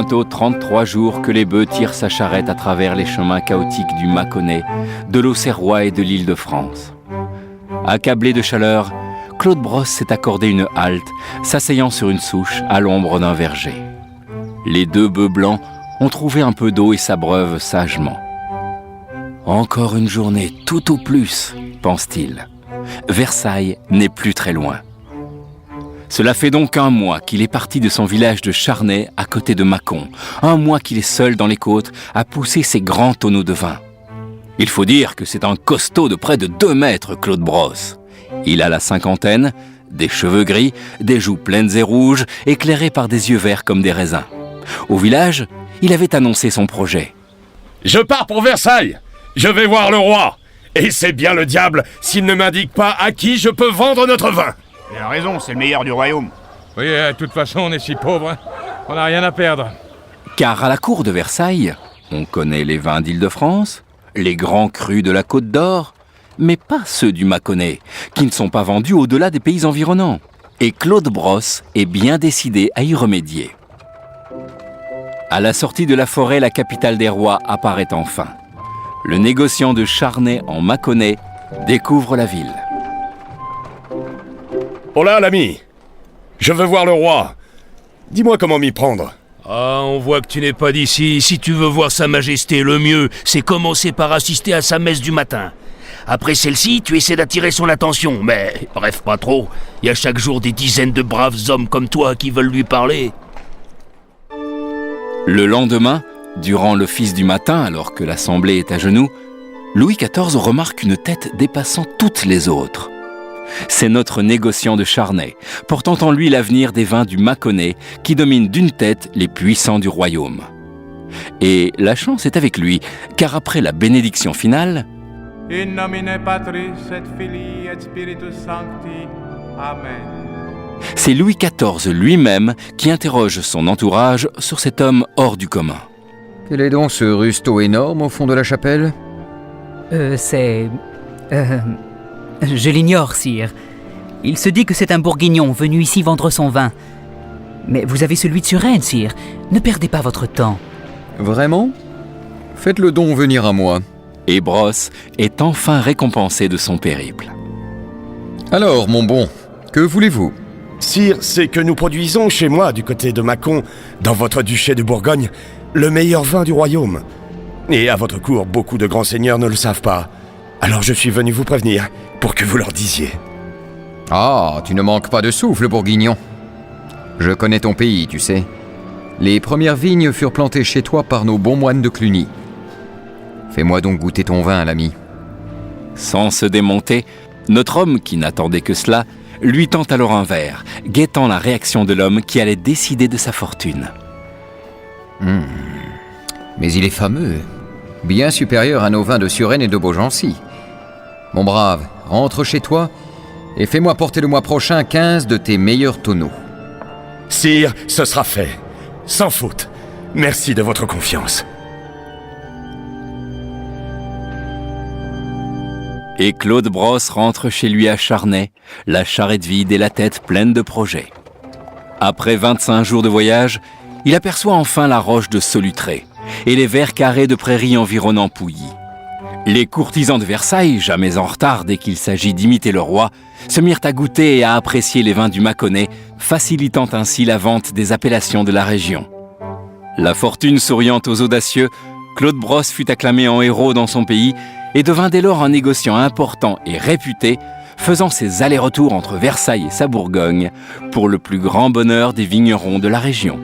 bientôt 33 jours que les bœufs tirent sa charrette à travers les chemins chaotiques du Mâconnais, de l'Auxerrois et de l'Île-de-France. Accablé de chaleur, Claude Brosse s'est accordé une halte, s'asseyant sur une souche à l'ombre d'un verger. Les 2 bœufs blancs ont trouvé un peu d'eau et s'abreuvent sagement. « Encore une journée, tout au plus », pense-t-il. Versailles n'est plus très loin. Cela fait donc 1 mois qu'il est parti de son village de Charnay à côté de Mâcon. 1 mois qu'il est seul dans les côtes à pousser ses grands tonneaux de vin. Il faut dire que c'est un costaud de près de 2 mètres, Claude Brosse. Il a la cinquantaine, des cheveux gris, des joues pleines et rouges, éclairées par des yeux verts comme des raisins. Au village, il avait annoncé son projet. « Je pars pour Versailles. Je vais voir le roi. Et c'est bien le diable s'il ne m'indique pas à qui je peux vendre notre vin. » Il a raison, c'est le meilleur du royaume. Oui, de toute façon, on est si pauvres, hein. On n'a rien à perdre. Car à la cour de Versailles, on connaît les vins d'Île-de-France, les grands crus de la Côte d'Or, mais pas ceux du Mâconnais, qui ne sont pas vendus au-delà des pays environnants. Et Claude Brosse est bien décidé à y remédier. À la sortie de la forêt, la capitale des rois apparaît enfin. Le négociant de Charnay en Mâconnais découvre la ville. « Oh là, l'ami. Je veux voir le roi. Dis-moi comment m'y prendre. » Ah, on voit que tu n'es pas d'ici. Si tu veux voir Sa Majesté, le mieux, c'est commencer par assister à sa messe du matin. Après celle-ci, tu essaies d'attirer son attention, mais bref, pas trop. Il y a chaque jour des dizaines de braves hommes comme toi qui veulent lui parler. Le lendemain, durant l'office du matin, alors que l'assemblée est à genoux, Louis XIV remarque une tête dépassant toutes les autres. C'est notre négociant de Charnay, portant en lui l'avenir des vins du Mâconnais, qui domine d'une tête les puissants du royaume. Et la chance est avec lui, car après la bénédiction finale, In nomine Patris et Filii et Spiritus Sancti. Amen. C'est Louis XIV lui-même qui interroge son entourage sur cet homme hors du commun. Quel est donc ce rustaud énorme au fond de la chapelle ? Je l'ignore, sire. Il se dit que c'est un bourguignon venu ici vendre son vin. Mais vous avez celui de Suresnes, sire. Ne perdez pas votre temps. Vraiment ? Faites-le don venir à moi. Et Brosse est enfin récompensé de son périple. Alors, mon bon, que voulez-vous ? Sire, c'est que nous produisons chez moi, du côté de Mâcon, dans votre duché de Bourgogne, le meilleur vin du royaume. Et à votre cour, beaucoup de grands seigneurs ne le savent pas. Alors je suis venu vous prévenir, pour que vous leur disiez. Ah, tu ne manques pas de souffle, bourguignon. Je connais ton pays, tu sais. Les premières vignes furent plantées chez toi par nos bons moines de Cluny. Fais-moi donc goûter ton vin, l'ami. Sans se démonter, notre homme, qui n'attendait que cela, lui tend alors un verre, guettant la réaction de l'homme qui allait décider de sa fortune. Mais il est fameux, bien supérieur à nos vins de Suresnes et de Beaugency. Mon brave, rentre chez toi et fais-moi porter le mois prochain 15 de tes meilleurs tonneaux. Sire, ce sera fait, sans faute. Merci de votre confiance. Et Claude Brosse rentre chez lui à Charnay, la charrette vide et la tête pleine de projets. Après 25 jours de voyage, il aperçoit enfin la roche de Solutré et les verts carrés de prairies environnant Pouilly. Les courtisans de Versailles, jamais en retard dès qu'il s'agit d'imiter le roi, se mirent à goûter et à apprécier les vins du Mâconnais, facilitant ainsi la vente des appellations de la région. La fortune souriant aux audacieux, Claude Brosse fut acclamé en héros dans son pays et devint dès lors un négociant important et réputé, faisant ses allers-retours entre Versailles et sa Bourgogne pour le plus grand bonheur des vignerons de la région.